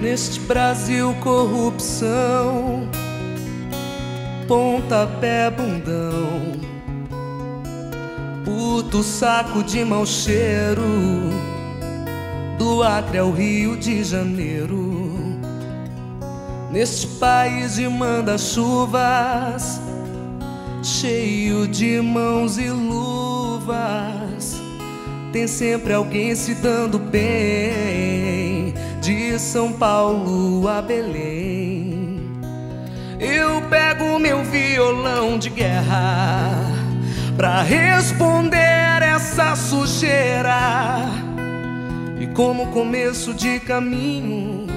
Neste Brasil corrupção, pontapé bundão, puto saco de mau cheiro, do Acre ao Rio de Janeiro. Neste país de manda-chuvas, cheio de mãos e luvas, tem sempre alguém se dando bem, de São Paulo a Belém. Eu pego meu violão de guerra pra responder essa sujeira, e como começo de caminho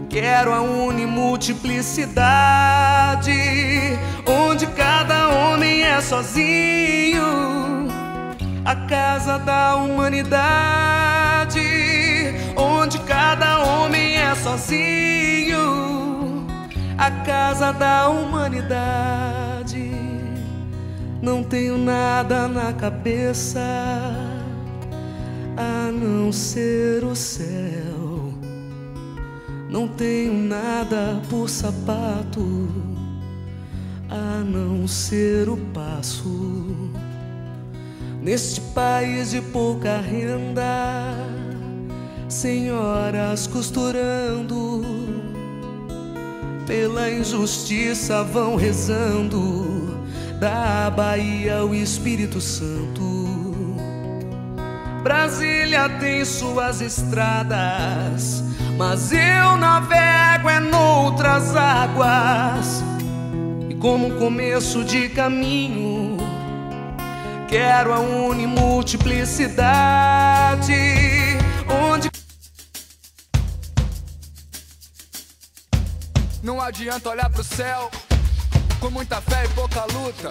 quero a unimultiplicidade, onde cada homem é sozinho, a casa da humanidade, onde cada homem é sozinho, a casa da humanidade. Não tenho nada na cabeça a não ser o céu, não tenho nada por sapato a não ser o passo. Neste país de pouca renda, senhoras costurando, pela injustiça vão rezando, da Bahia ao Espírito Santo. Brasília tem suas estradas, mas eu navego noutras águas, e como começo de caminho quero a unimultiplicidade, onde não adianta olhar pro céu com muita fé e pouca luta.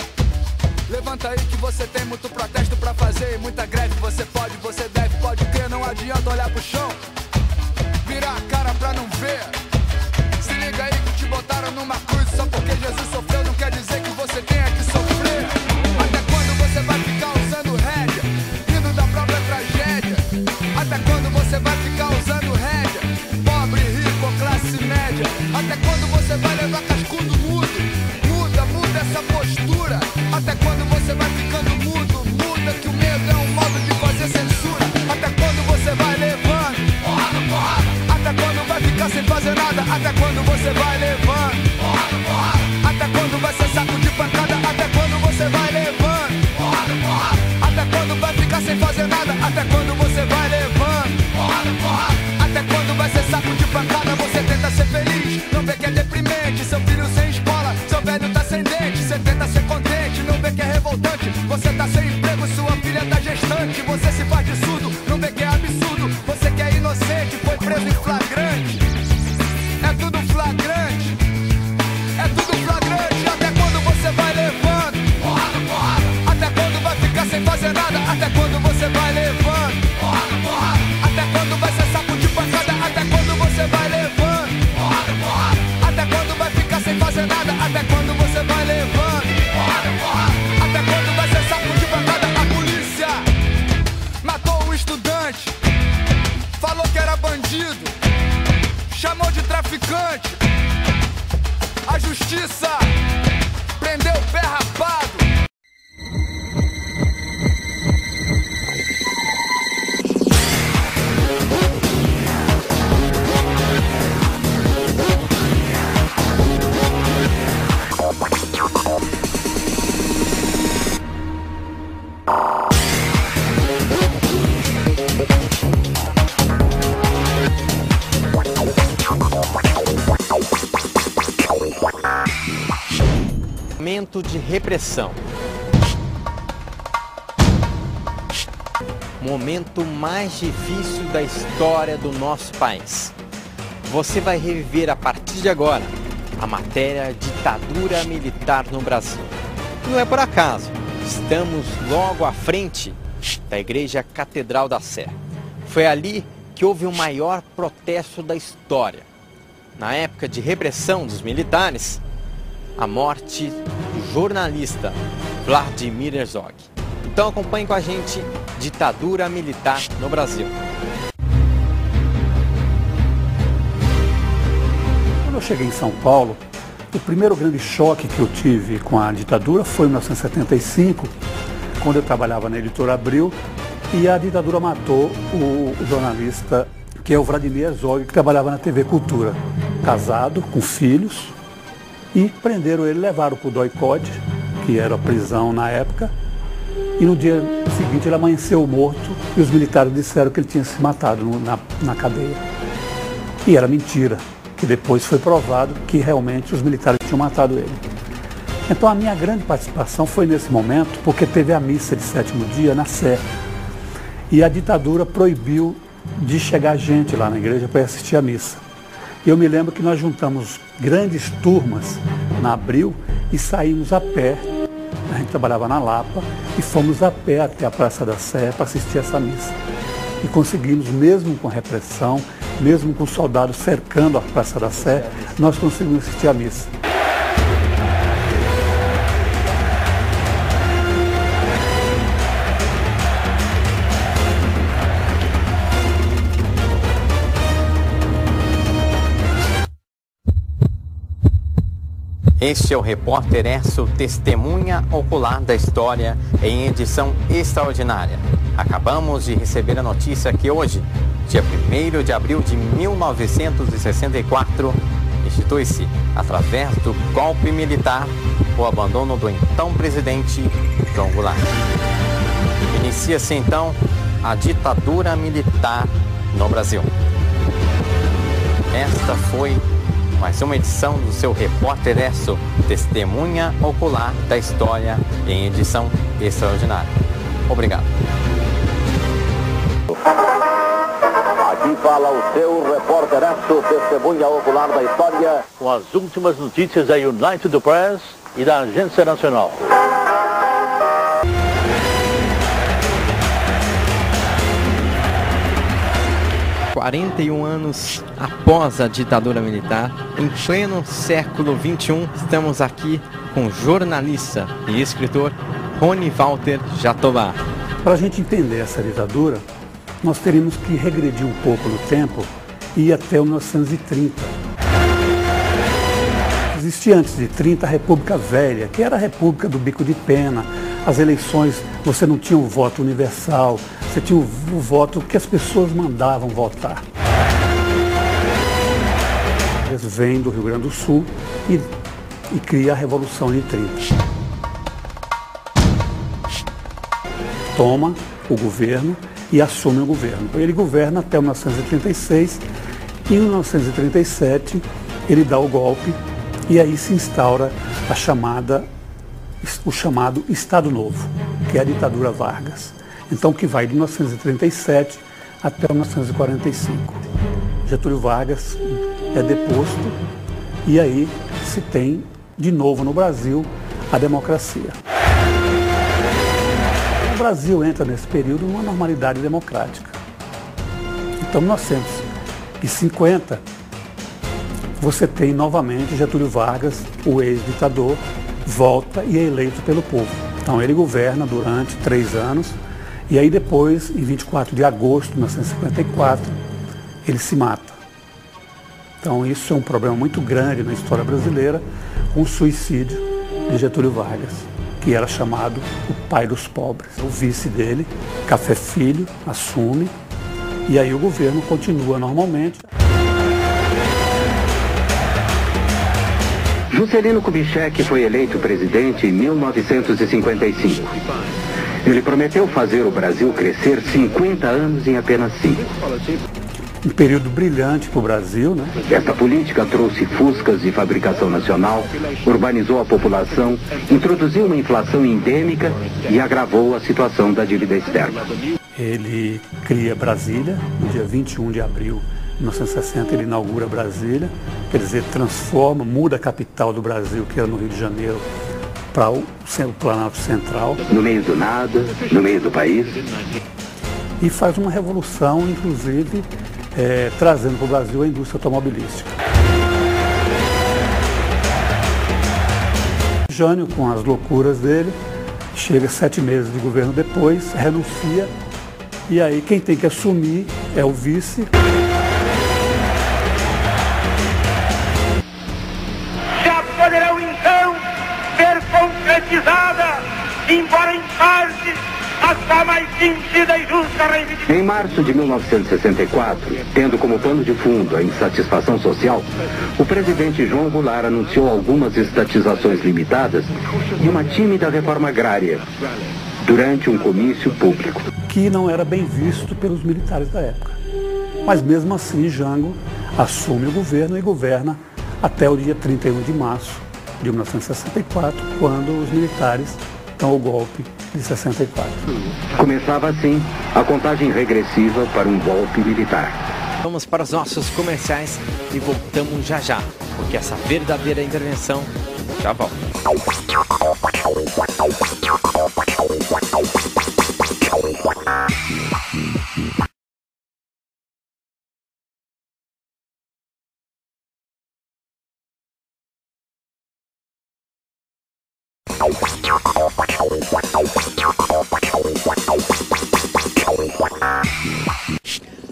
Levanta aí que você tem muito protesto pra fazer e muita greve. Você pode, você deve, pode crer. Não adianta olhar pro chão, virar a cara pra não ver. Se liga aí que te botaram numa cruz. Só porque Jesus sofreu não quer dizer que você tenha que sofrer. Até quando você vai ficar usando rédea, rindo da própria tragédia? Até quando você vai ficar usando rédea, pobre, rico ou classe média? Até quando você vai levar cascudo mudo? Muda essa postura. Até quando você vai ficando mudo? Muda que o medo é um modo de fazer censura. Até quando você vai levando porrada, porrada? Até quando vai ficar sem fazer nada? Até quando você vai levando porrada, porrada? Até quando vai ser saco de pancada? Até quando você vai levando porrada, porrada? Até quando vai ficar sem fazer nada? Até quando você vai levando porrada, porrada? Até quando vai ser saco de pancada? Você tenta ser feliz, não vê que é deprimente. Seu filho sem escola, seu velho tá sem dente. Você tenta ser contente, não vê que é revoltante. Você tá sem emprego, sua filha tá gestante. Você se faz de surdo, não vê que é absurdo. Você que é inocente, foi preso em flagrante. É tudo flagrante, é tudo flagrante. Até quando você vai levando porrada, porrada? Até quando vai ficar sem fazer nada? Até quando você vai levando porrada, porrada? Até quando vai ser saco de pancada? Até quando você vai levando porrada, porrada? Até quando vai ficar sem fazer nada? Até quando você vai levando porrada, porrada? Até quando vai ser saco de pancada? A polícia matou um estudante, falou que era bandido, chamou de traficante. A justiça prendeu o pé rapado. Momento de repressão. Momento mais difícil da história do nosso país. Você vai reviver a partir de agora a matéria Ditadura Militar no Brasil. Não é por acaso, estamos logo à frente da Igreja Catedral da Sé. Foi ali que houve o maior protesto da história. Na época de repressão dos militares, a morte do jornalista Vladimir Herzog. Então acompanhe com a gente Ditadura Militar no Brasil. eu cheguei em São Paulo, o primeiro grande choque que eu tive com a ditadura foi em 1975, quando eu trabalhava na Editora Abril, e a ditadura matou o jornalista, que é o Vladimir Herzog, que trabalhava na TV Cultura, casado, com filhos, e prenderam ele, levaram para o DOI-CODE, que era a prisão na época, e no dia seguinte ele amanheceu morto e os militares disseram que ele tinha se matado na cadeia. E era mentira, que depois foi provado que realmente os militares tinham matado ele. Então a minha grande participação foi nesse momento, porque teve a missa de sétimo dia na Sé. E a ditadura proibiu de chegar gente lá na igreja para assistir a missa. Eu me lembro que nós juntamos grandes turmas na Abril e saímos a pé. A gente trabalhava na Lapa e fomos a pé até a Praça da Sé para assistir essa missa. E conseguimos, mesmo com repressão, mesmo com soldados cercando a Praça da Sé, nós conseguimos assistir a missa. Este é o Repórter Esso, testemunha ocular da história em edição extraordinária. Acabamos de receber a notícia que hoje, dia 1º de abril de 1964, institui-se, através do golpe militar, o abandono do então presidente João Goulart. Inicia-se então a ditadura militar no Brasil. Esta foi mais uma edição do seu Repórter Esso, testemunha ocular da história em edição extraordinária. Obrigado. Aqui fala o seu Repórter Esso, testemunha ocular da história, com as últimas notícias da United Press e da Agência Nacional. Há 41 anos após a ditadura militar, em pleno século XXI, estamos aqui com o jornalista e escritor Rony Walter Jatobá. Para a gente entender essa ditadura, nós teríamos que regredir um pouco no tempo e ir até 1930. Existia antes de 30 a República Velha, que era a República do Bico de Pena. As eleições, você não tinha o voto universal, você tinha o voto que as pessoas mandavam votar. Eles vêm do Rio Grande do Sul e cria a Revolução de 30. Toma o governo e assume o governo. Ele governa até 1936 e em 1937 ele dá o golpe e aí se instaura o chamado Estado Novo, que é a ditadura Vargas. Então, que vai de 1937 até 1945. Getúlio Vargas é deposto e aí se tem, de novo no Brasil, a democracia. O Brasil entra nesse período numa normalidade democrática. Então, em 1950, você tem novamente Getúlio Vargas, o ex-ditador, volta e é eleito pelo povo. Então, ele governa durante 3 anos. E aí depois, em 24 de agosto de 1954, ele se mata. Então isso é um problema muito grande na história brasileira, com o suicídio de Getúlio Vargas, que era chamado o pai dos pobres. O vice dele, Café Filho, assume, e aí o governo continua normalmente. Juscelino Kubitschek foi eleito presidente em 1955. Ele prometeu fazer o Brasil crescer 50 anos em apenas 5. Um período brilhante para o Brasil, né? Esta política trouxe fuscas de fabricação nacional, urbanizou a população, introduziu uma inflação endêmica e agravou a situação da dívida externa. Ele cria Brasília, no dia 21 de abril de 1960 ele inaugura Brasília, quer dizer, transforma, muda a capital do Brasil, que era no Rio de Janeiro, para o Planalto Central. No meio do nada, no meio do país. E faz uma revolução, inclusive, trazendo para o Brasil a indústria automobilística. Jânio, com as loucuras dele, chega 7 meses de governo depois, renuncia, e aí quem tem que assumir é o vice. concretizada, embora em parte, a sua mais sentida e justa reivindicação. Em março de 1964, tendo como pano de fundo a insatisfação social, o presidente João Goulart anunciou algumas estatizações limitadas e uma tímida reforma agrária durante um comício público. Que não era bem visto pelos militares da época. Mas mesmo assim, Jango assume o governo e governa até o dia 31 de março de 1964, quando os militares dão o golpe de 64. Começava assim a contagem regressiva para um golpe militar. Vamos para os nossos comerciais e voltamos já já, porque essa verdadeira intervenção já volta.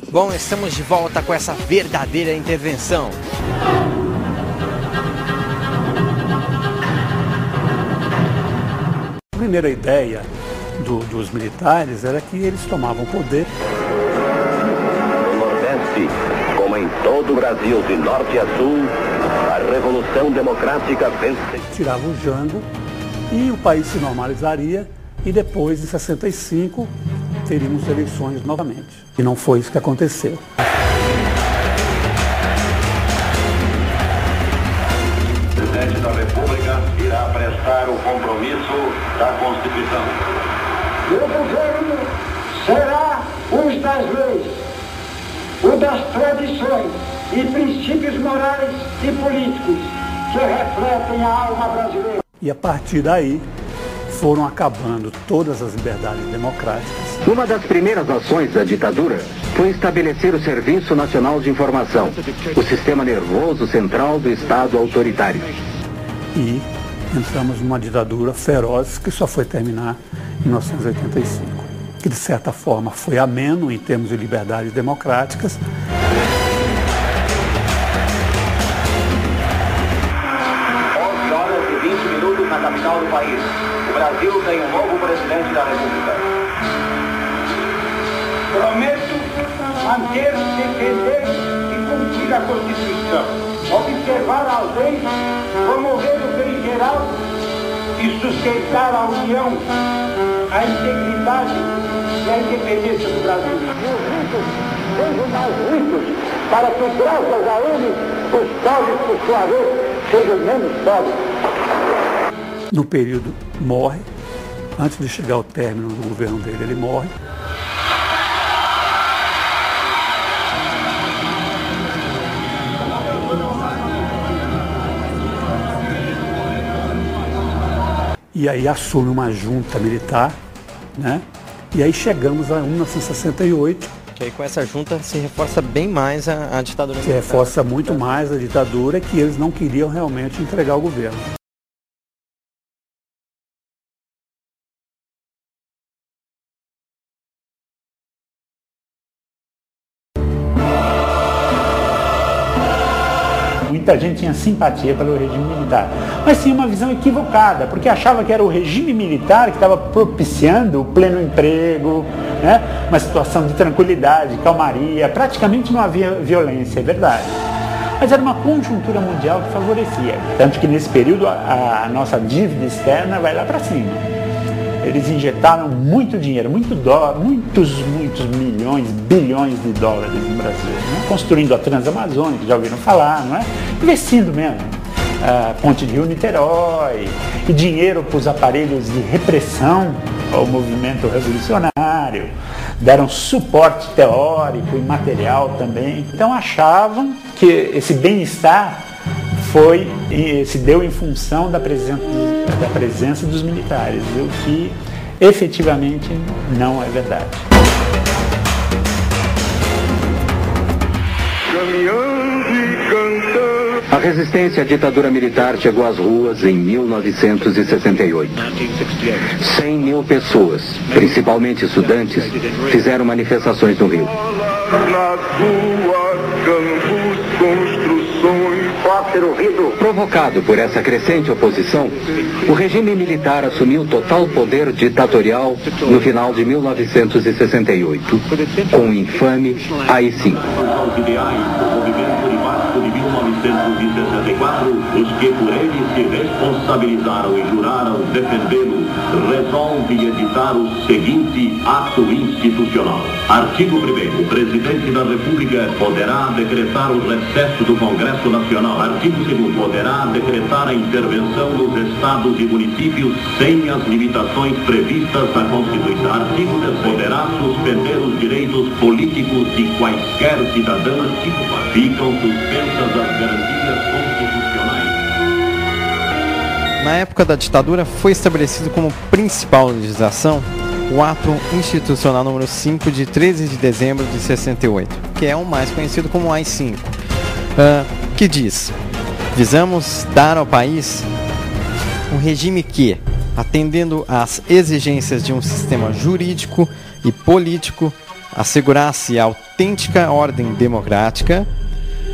Bom, estamos de volta com essa verdadeira intervenção. A primeira ideia dos militares era que eles tomavam poder. No Nordeste, como em todo o Brasil, de norte a sul, a Revolução Democrática vence. Tirava o Jango e o país se normalizaria e depois, em 65, teríamos eleições novamente. E não foi isso que aconteceu. O presidente da República irá prestar o compromisso da Constituição. Meu governo será o das leis, o das tradições e princípios morais e políticos que refletem a alma brasileira. E a partir daí foram acabando todas as liberdades democráticas. Uma das primeiras ações da ditadura foi estabelecer o Serviço Nacional de Informação, o sistema nervoso central do Estado autoritário. E entramos numa ditadura feroz que só foi terminar em 1985, que de certa forma foi ameno em termos de liberdades democráticas. 11h20 na capital do país. O Brasil tem um novo presidente da República. Prometo manter, defender e cumprir a Constituição, observar as leis, promover o bem geral e sustentar a união, a integridade e a independência do Brasil. Os ricos sejam mais ricos, para que, graças a eles, os pobres, por sua vez, sejam menos pobres. No período morre, antes de chegar ao término do governo dele, ele morre. E aí assume uma junta militar, né? E aí chegamos a 1968. Que aí com essa junta se reforça bem mais a ditadura militar. Se reforça muito mais a ditadura, que eles não queriam realmente entregar o governo. Muita gente tinha simpatia pelo regime militar, mas tinha uma visão equivocada, porque achava que era o regime militar que estava propiciando o pleno emprego, né? Uma situação de tranquilidade, calmaria, praticamente não havia violência, é verdade. Mas era uma conjuntura mundial que favorecia, tanto que nesse período a nossa dívida externa vai lá para cima. Eles injetaram muito dinheiro, muito dólar, muitos milhões, bilhões de dólares no Brasil, né? Construindo a Transamazônica, já ouviram falar, não é? Investindo mesmo. Ponte de Rio-Niterói, e dinheiro para os aparelhos de repressão ao movimento revolucionário, deram suporte teórico e material também. Então achavam que esse bem-estar se deu em função da presença dos militares, o que efetivamente não é verdade. A resistência à ditadura militar chegou às ruas em 1968. 100 mil pessoas, principalmente estudantes, fizeram manifestações no Rio. Nas ruas, campos, construções, após ser ouvido. Provocado por essa crescente oposição, o regime militar assumiu total poder ditatorial no final de 1968, com o infame AI-5. Os ideais do movimento de março de 1964, os que por ele se responsabilizaram e juraram defendê-lo, resolve editar o seguinte ato institucional. Artigo 1º. O Presidente da República poderá decretar o recesso do Congresso Nacional. Artigo 2º. Poderá decretar a intervenção nos estados e municípios sem as limitações previstas na Constituição. Artigo 3º. Poderá suspender os direitos políticos de quaisquer cidadãos. Ficam suspensas as garantias constitucionais. Na época da ditadura, foi estabelecido como principal legislação o Ato Institucional número 5 de 13 de dezembro de 68, que é o mais conhecido como AI-5, que diz: visamos dar ao país um regime que, atendendo às exigências de um sistema jurídico e político, assegurasse a autêntica ordem democrática,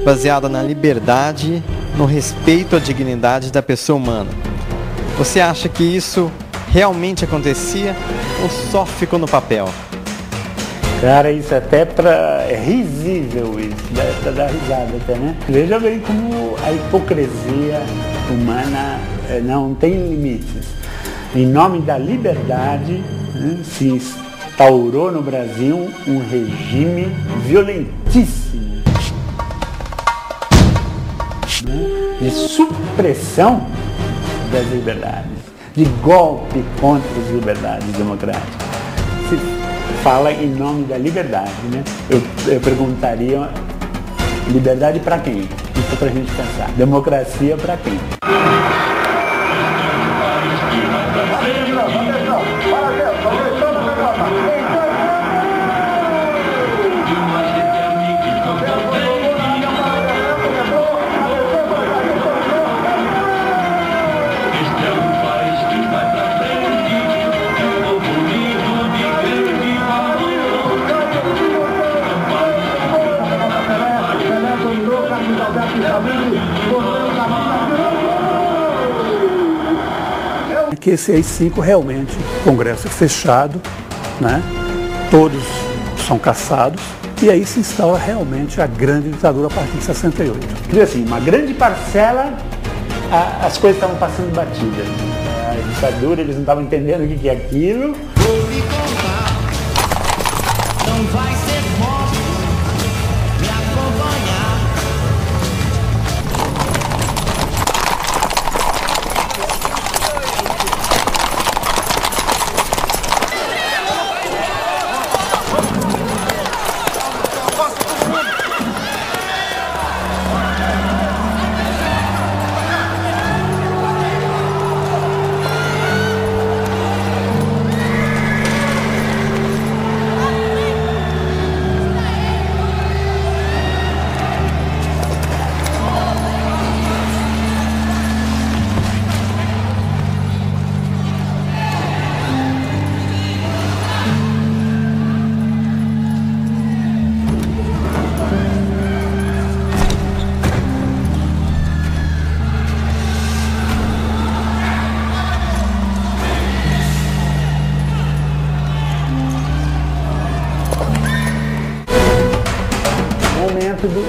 baseada na liberdade, no respeito à dignidade da pessoa humana. Você acha que isso realmente acontecia ou só ficou no papel? Cara, isso até é risível isso, dá pra dar risada até, né? Veja bem como a hipocrisia humana não tem limites. Em nome da liberdade, né, se instaurou no Brasil um regime violentíssimo, né, de supressão das liberdades, de golpe contra as liberdades democráticas. Se fala em nome da liberdade, né? Eu perguntaria, liberdade para quem? Isso é pra gente pensar. Democracia para quem? Que esse AI-5 realmente, Congresso fechado, né? Todos são caçados, e aí se instaura realmente a grande ditadura a partir de 68. Quer dizer assim, uma grande parcela, as coisas estavam passando batidas. A ditadura, eles não estavam entendendo o que é aquilo. Não vai ser fácil me acompanhar.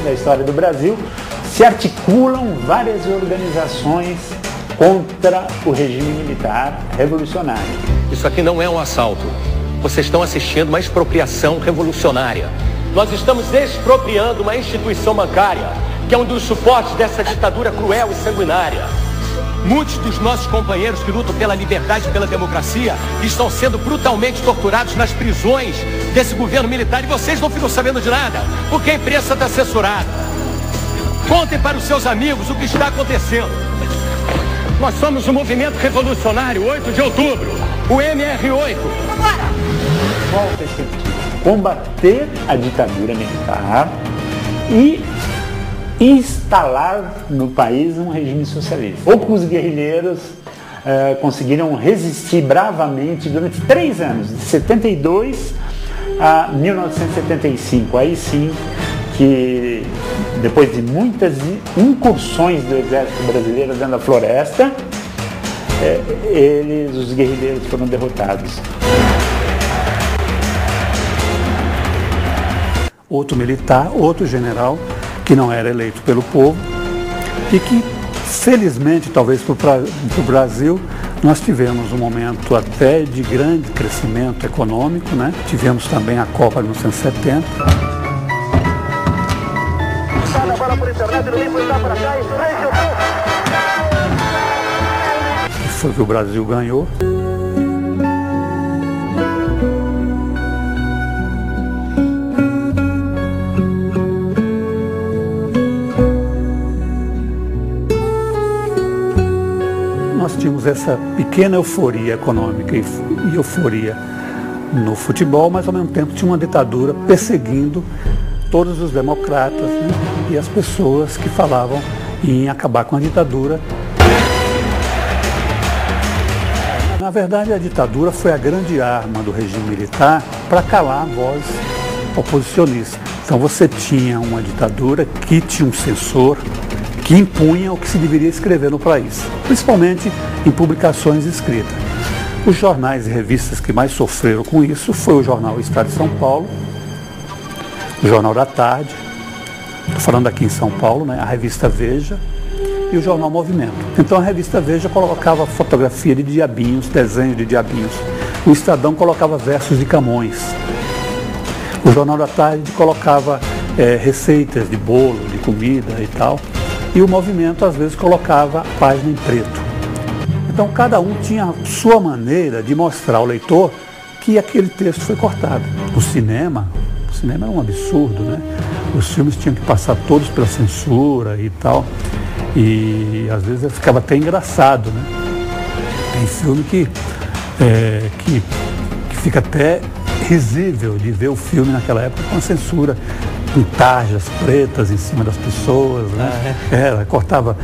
Da história do Brasil, se articulam várias organizações contra o regime militar revolucionário. Isso aqui não é um assalto. Vocês estão assistindo uma expropriação revolucionária. Nós estamos expropriando uma instituição bancária, que é um dos suportes dessa ditadura cruel e sanguinária. Muitos dos nossos companheiros que lutam pela liberdade e pela democracia estão sendo brutalmente torturados nas prisões desse governo militar e vocês não ficam sabendo de nada, porque a imprensa está censurada. Contem para os seus amigos o que está acontecendo. Nós somos o Movimento Revolucionário 8 de Outubro, o MR8. Agora! Qual a perspectiva? Combater a ditadura militar e instalar no país um regime socialista. Poucos guerrilheiros conseguiram resistir bravamente durante 3 anos, de 72 a 1975. Aí sim que depois de muitas incursões do exército brasileiro dentro da floresta, os guerrilheiros foram derrotados. Outro militar, outro general, que não era eleito pelo povo e que, felizmente, talvez para o Brasil, nós tivemos um momento até de grande crescimento econômico, né? Tivemos também a Copa de 1970. Que foi que o Brasil ganhou. Nós tínhamos essa pequena euforia econômica e euforia no futebol, mas ao mesmo tempo tinha uma ditadura perseguindo todos os democratas, né, e as pessoas que falavam em acabar com a ditadura. Na verdade, a ditadura foi a grande arma do regime militar para calar a voz oposicionista. Então você tinha uma ditadura que tinha um censor, que impunha o que se deveria escrever no país, principalmente em publicações escritas. Os jornais e revistas que mais sofreram com isso foi o jornal Estado de São Paulo, o Jornal da Tarde, estou falando aqui em São Paulo, né, a revista Veja e o jornal Movimento. Então a revista Veja colocava fotografia de diabinhos, desenho de diabinhos. O Estadão colocava versos de Camões. O Jornal da Tarde colocava receitas de bolo, de comida e tal. E o Movimento, às vezes, colocava a página em preto. Então, cada um tinha a sua maneira de mostrar ao leitor que aquele texto foi cortado. O cinema era um absurdo, né? Os filmes tinham que passar todos pela censura e tal. E, às vezes, ficava até engraçado, né? Tem filme que fica até risível de ver o filme naquela época com a censura, com tarjas pretas em cima das pessoas, né? Cortava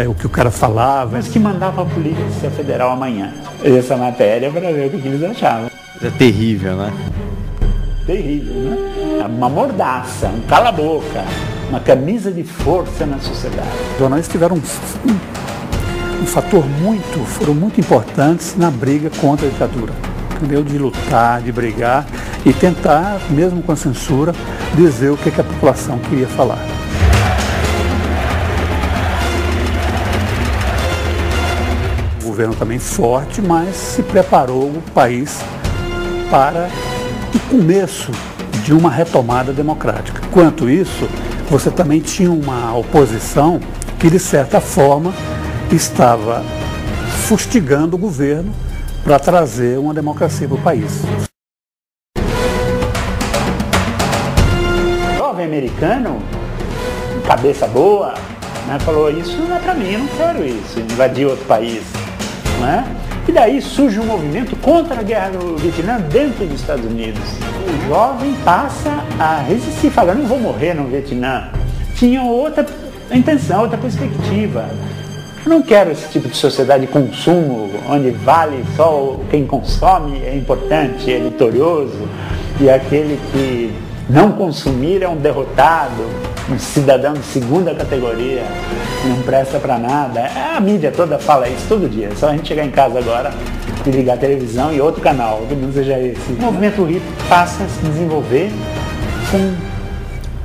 o que o cara falava. Mas que mandava a Polícia Federal amanhã essa matéria para ver o que eles achavam. É terrível, né? Terrível, né? Uma mordaça, um cala-boca, uma camisa de força na sociedade. Os jornalistas tiveram um fator foram muito importantes na briga contra a ditadura. Entendeu? De lutar, de brigar e tentar, mesmo com a censura, dizer o que a população queria falar. O governo também forte, mas se preparou o país para o começo de uma retomada democrática. Quanto isso, você também tinha uma oposição que, de certa forma, estava fustigando o governo para trazer uma democracia para o país. O jovem americano, cabeça boa, né, falou, isso não é para mim, eu não quero isso, invadir outro país. Não é? E daí surge um movimento contra a guerra do Vietnã dentro dos Estados Unidos. O jovem passa a resistir, fala, não vou morrer no Vietnã. Tinha outra intenção, outra perspectiva. Eu não quero esse tipo de sociedade de consumo, onde vale só quem consome é importante, é vitorioso, e aquele que não consumir é um derrotado, um cidadão de segunda categoria, que não presta para nada. A mídia toda fala isso todo dia, é só a gente chegar em casa agora e ligar a televisão e outro canal, que não seja esse. O movimento hippie passa a se desenvolver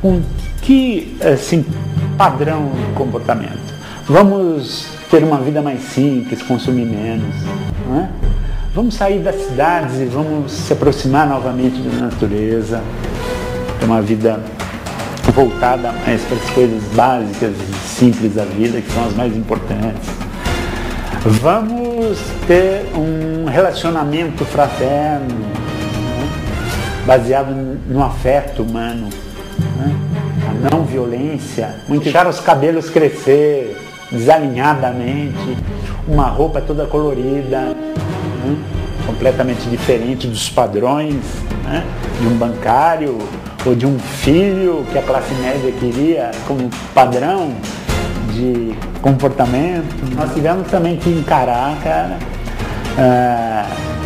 com que assim, padrão de comportamento? Vamos ter uma vida mais simples, consumir menos, não é? Vamos sair das cidades e vamos se aproximar novamente da natureza, ter uma vida voltada mais para as coisas básicas e simples da vida, que são as mais importantes. Vamos ter um relacionamento fraterno, né? Baseado no afeto humano, né? A não violência, deixar os cabelos crescer desalinhadamente, uma roupa toda colorida, né? Completamente diferente dos padrões, né? De um bancário ou de um filho que a classe média queria como padrão de comportamento. Nós tivemos também que encarar, cara,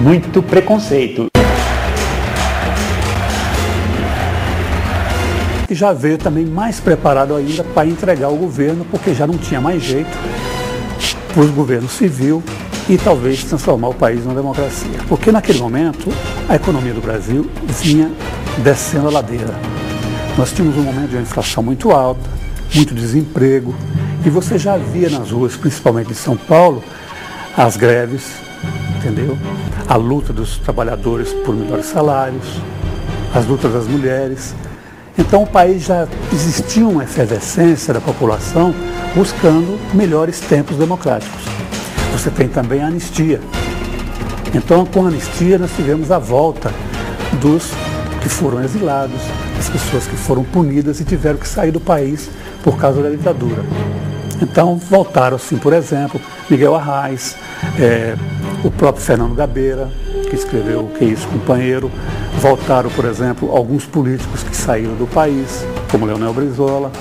muito preconceito. que já veio também mais preparado ainda para entregar o governo, porque já não tinha mais jeito para o governo civil e talvez transformar o país numa democracia. Porque naquele momento a economia do Brasil vinha descendo a ladeira. Nós tínhamos um momento de uma inflação muito alta, muito desemprego, e você já via nas ruas, principalmente em São Paulo, as greves, entendeu? A luta dos trabalhadores por melhores salários, as lutas das mulheres. Então o país já existia uma efervescência da população buscando melhores tempos democráticos. Você tem também a anistia. Então com a anistia nós tivemos a volta dos que foram exilados, as pessoas que foram punidas e tiveram que sair do país por causa da ditadura. Então voltaram assim, por exemplo, Miguel Arraes, o próprio Fernando Gabeira, que escreveu O Que é Isso, Companheiro. Voltaram, por exemplo, alguns políticos que saíram do país, como Leonel Brizola.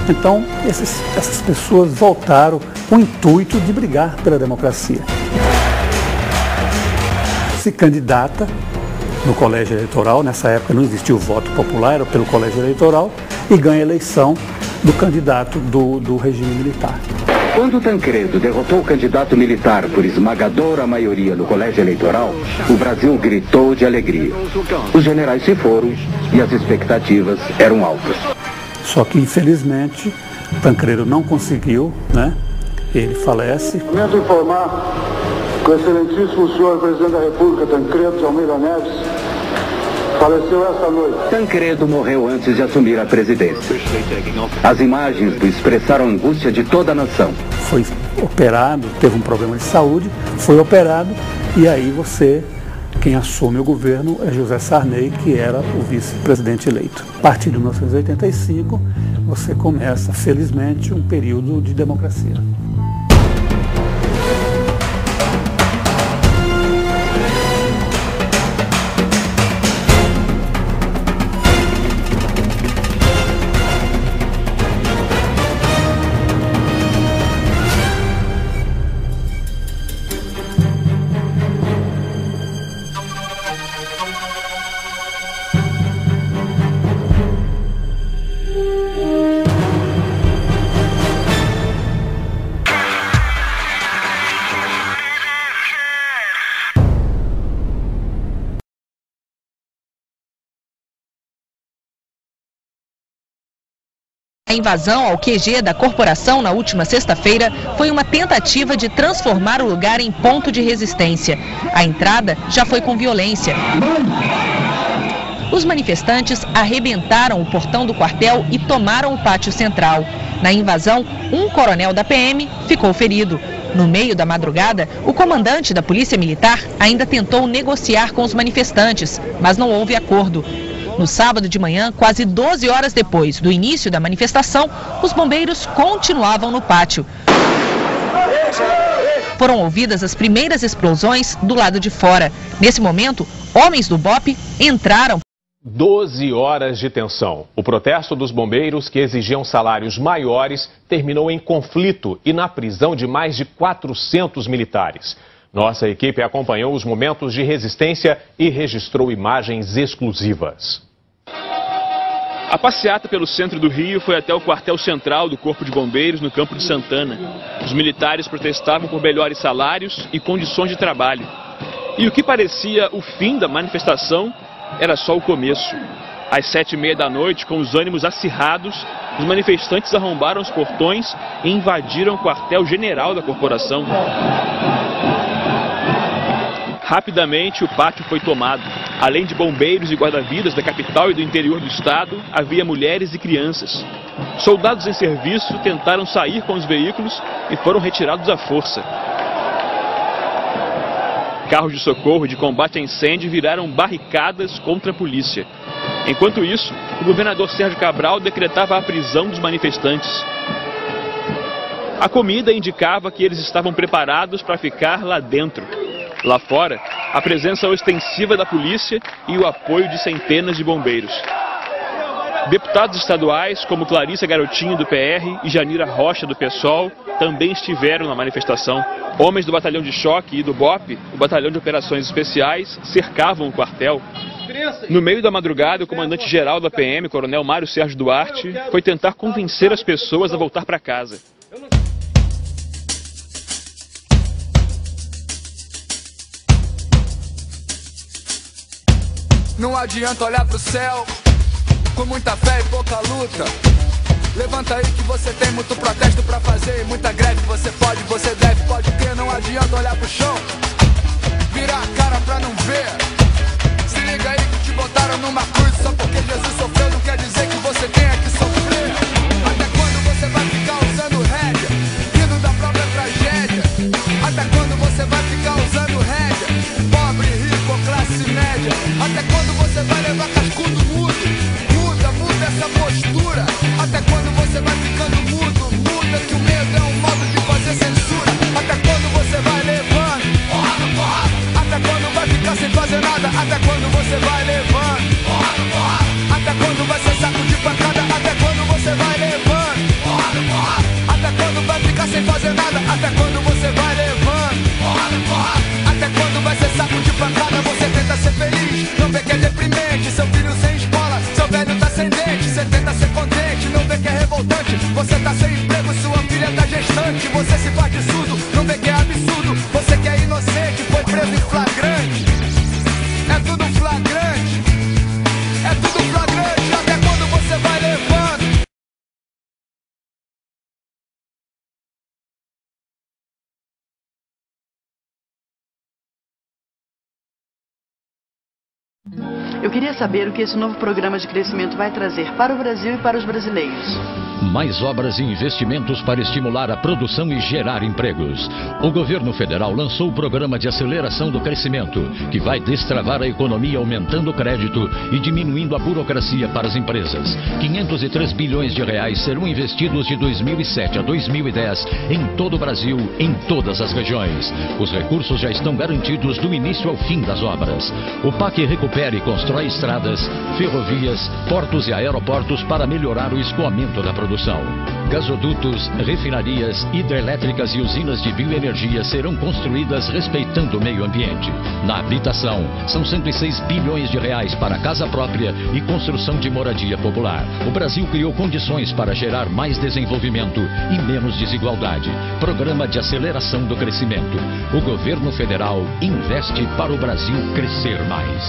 Então, essas pessoas voltaram com o intuito de brigar pela democracia. Se candidata no colégio eleitoral, nessa época não existia o voto popular, era pelo colégio eleitoral, e ganha a eleição do candidato do regime militar. Quando Tancredo derrotou o candidato militar por esmagadora maioria no colégio eleitoral, o Brasil gritou de alegria. Os generais se foram e as expectativas eram altas. Só que, infelizmente, Tancredo não conseguiu, né? Ele falece. Lamento informar que o excelentíssimo senhor presidente da República, Tancredo de Almeida Neves, faleceu esta noite. Tancredo morreu antes de assumir a presidência. As imagens expressaram a angústia de toda a nação. Foi operado, teve um problema de saúde, foi operado, e aí quem assume o governo é José Sarney, que era o vice-presidente eleito. A partir de 1985, você começa, felizmente, um período de democracia. A invasão ao QG da corporação na última sexta-feira foi uma tentativa de transformar o lugar em ponto de resistência. A entrada já foi com violência. Os manifestantes arrebentaram o portão do quartel e tomaram o pátio central. Na invasão, um coronel da PM ficou ferido. No meio da madrugada, o comandante da Polícia Militar ainda tentou negociar com os manifestantes, mas não houve acordo. No sábado de manhã, quase 12 horas depois do início da manifestação, os bombeiros continuavam no pátio. Foram ouvidas as primeiras explosões do lado de fora. Nesse momento, homens do BOPE entraram. 12 horas de tensão. O protesto dos bombeiros, que exigiam salários maiores, terminou em conflito e na prisão de mais de 400 militares. Nossa equipe acompanhou os momentos de resistência e registrou imagens exclusivas. A passeata pelo centro do Rio foi até o quartel central do Corpo de Bombeiros, no Campo de Santana. Os militares protestavam por melhores salários e condições de trabalho. E o que parecia o fim da manifestação era só o começo. Às 7h30 da noite, com os ânimos acirrados, os manifestantes arrombaram os portões e invadiram o quartel-general da corporação. Rapidamente, o pátio foi tomado. Além de bombeiros e guarda-vidas da capital e do interior do estado, havia mulheres e crianças. Soldados em serviço tentaram sair com os veículos e foram retirados à força. Carros de socorro e de combate a incêndio viraram barricadas contra a polícia. Enquanto isso, o governador Sérgio Cabral decretava a prisão dos manifestantes. A comida indicava que eles estavam preparados para ficar lá dentro. Lá fora, a presença ostensiva da polícia e o apoio de centenas de bombeiros. Deputados estaduais como Clarissa Garotinho, do PR, e Janira Rocha, do PSOL, também estiveram na manifestação. Homens do Batalhão de Choque e do BOPE, o Batalhão de Operações Especiais, cercavam o quartel. No meio da madrugada, o comandante-geral da PM, coronel Mário Sérgio Duarte, foi tentar convencer as pessoas a voltar para casa. Não adianta olhar pro céu com muita fé e pouca luta. Levanta aí que você tem muito protesto pra fazer, muita greve. Você pode, você deve, pode crer. Não adianta olhar pro chão, virar a cara pra não ver. Se liga aí que te botaram numa cruz. Só porque Jesus sofreu não quer dizer que você tenha que sofrer. Até quando você vai ficar usando rédea, rindo da própria tragédia? Até quando você vai ficar usando rédea, pobre, rico ou classe média? Até quando você vai levar cascudo mudo? Muda essa postura. Até quando você vai ficando mudo? Muda que o medo é um modo de fazer censura. Até quando você vai levando? Até quando vai ficar sem fazer nada? Até quando você vai levando? Até quando vai ser saco de pancada? Até quando você vai levando? Até quando vai ficar sem fazer nada? Até quando você vai levando? Até quando vai ser saco de pancada? Você tenta ser feliz, não vê que é deprimente. Seu filho sem escola, seu velho tá sem dente. Você tenta ser contente, não vê que é revoltante. Você tá sem emprego, sua filha tá gestante. Você se faz de surdo, não vê que é absurdo. Você que é inocente, foi preso em flagrante. É tudo flagrante, é tudo flagrante. Até quando você vai levando? Eu queria saber o que esse novo programa de crescimento vai trazer para o Brasil e para os brasileiros. Mais obras e investimentos para estimular a produção e gerar empregos. O governo federal lançou o programa de aceleração do crescimento, que vai destravar a economia aumentando o crédito e diminuindo a burocracia para as empresas. 503 bilhões de reais serão investidos de 2007 a 2010 em todo o Brasil, em todas as regiões. Os recursos já estão garantidos do início ao fim das obras. O PAC recupera e constrói estradas, ferrovias, portos e aeroportos para melhorar o escoamento da produção. Gasodutos, refinarias, hidrelétricas e usinas de bioenergia serão construídas respeitando o meio ambiente. Na habitação, são 106 bilhões de reais para casa própria e construção de moradia popular. O Brasil criou condições para gerar mais desenvolvimento e menos desigualdade. Programa de aceleração do crescimento. O governo federal investe para o Brasil crescer mais.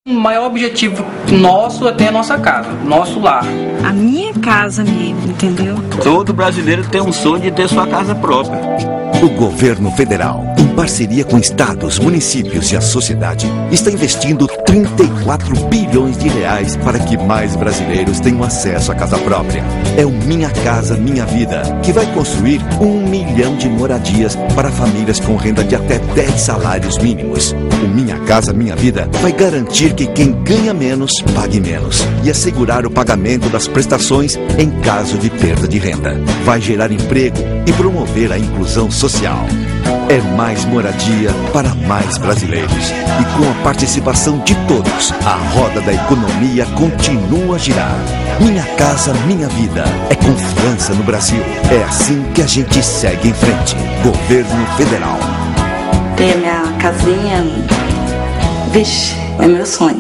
O maior objetivo nosso é ter a nossa casa, nosso lar. A minha casa mesmo, entendeu? Todo brasileiro tem um sonho de ter sua casa própria. O governo federal, em parceria com estados, municípios e a sociedade, está investindo 34 bilhões de reais para que mais brasileiros tenham acesso à casa própria. É o Minha Casa Minha Vida, que vai construir 1 milhão de moradias para famílias com renda de até 10 salários mínimos. O Minha Casa Minha Vida vai garantir que quem ganha menos, pague menos e assegurar o pagamento das prestações em caso de perda de renda. Vai gerar emprego e promover a inclusão social. É mais moradia para mais brasileiros. E com a participação de todos, a roda da economia continua a girar. Minha Casa Minha Vida é confiança no Brasil. É assim que a gente segue em frente. Governo Federal. Ter minha casinha, vixe, é meu sonho.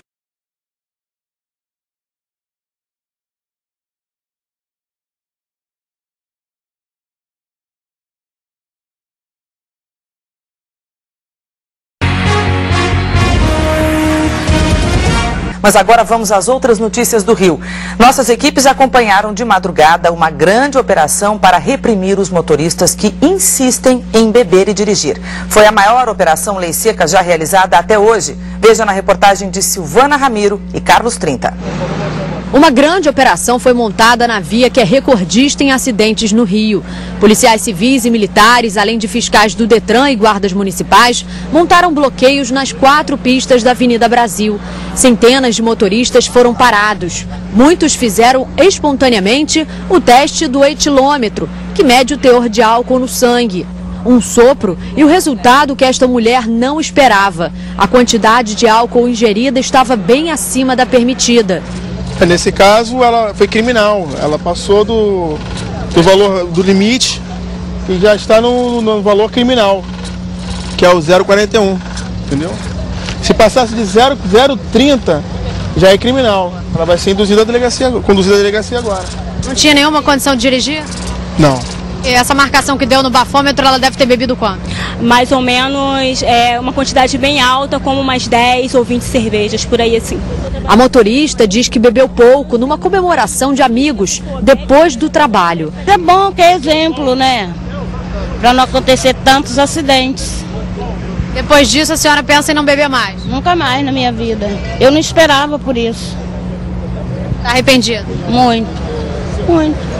Mas agora vamos às outras notícias do Rio. Nossas equipes acompanharam de madrugada uma grande operação para reprimir os motoristas que insistem em beber e dirigir. Foi a maior operação lei seca já realizada até hoje. Veja na reportagem de Silvana Ramiro e Carlos Trinta. Uma grande operação foi montada na via que é recordista em acidentes no Rio. Policiais civis e militares, além de fiscais do Detran e guardas municipais, montaram bloqueios nas 4 pistas da Avenida Brasil. Centenas de motoristas foram parados. Muitos fizeram espontaneamente o teste do etilômetro, que mede o teor de álcool no sangue. Um sopro e o resultado que esta mulher não esperava. A quantidade de álcool ingerida estava bem acima da permitida. Nesse caso, ela foi criminal, ela passou do valor do limite e já está no valor criminal, que é o 0,41, entendeu? Se passasse de 0,30, já é criminal. Ela vai ser conduzida à delegacia agora. Não tinha nenhuma condição de dirigir? Não. E essa marcação que deu no bafômetro, ela deve ter bebido quanto? Mais ou menos uma quantidade bem alta, como umas 10 ou 20 cervejas, por aí assim. A motorista diz que bebeu pouco numa comemoração de amigos, depois do trabalho. É bom que é exemplo, né? Para não acontecer tantos acidentes. Depois disso, a senhora pensa em não beber mais? Nunca mais na minha vida. Eu não esperava por isso. Está arrependida? Muito, muito.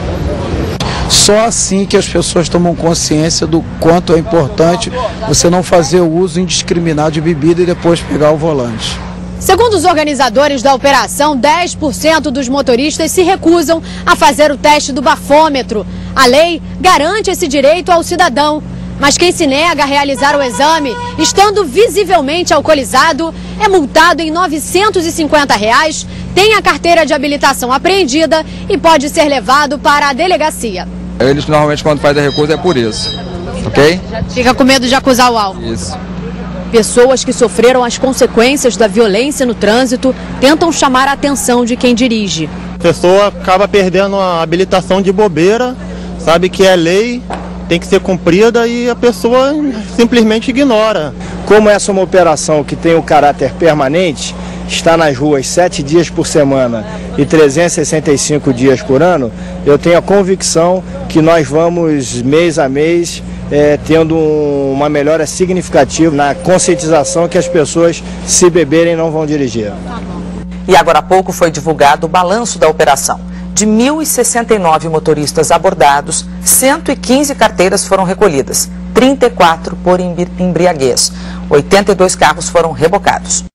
Só assim que as pessoas tomam consciência do quanto é importante você não fazer o uso indiscriminado de bebida e depois pegar o volante. Segundo os organizadores da operação, 10% dos motoristas se recusam a fazer o teste do bafômetro. A lei garante esse direito ao cidadão. Mas quem se nega a realizar o exame, estando visivelmente alcoolizado, é multado em R$ 950, tem a carteira de habilitação apreendida e pode ser levado para a delegacia. Eles normalmente quando fazem a recusa é por isso, ok? Fica com medo de acusar o álcool. Isso. Pessoas que sofreram as consequências da violência no trânsito tentam chamar a atenção de quem dirige. A pessoa acaba perdendo a habilitação de bobeira, sabe que é lei, tem que ser cumprida e a pessoa simplesmente ignora. Como essa é uma operação que tem o caráter permanente, está nas ruas 7 dias por semana e 365 dias por ano, eu tenho a convicção que nós vamos, mês a mês, tendo uma melhora significativa na conscientização que as pessoas, se beberem, não vão dirigir. E agora há pouco foi divulgado o balanço da operação. De 1.069 motoristas abordados, 115 carteiras foram recolhidas, 34 por embriaguez. 82 carros foram rebocados.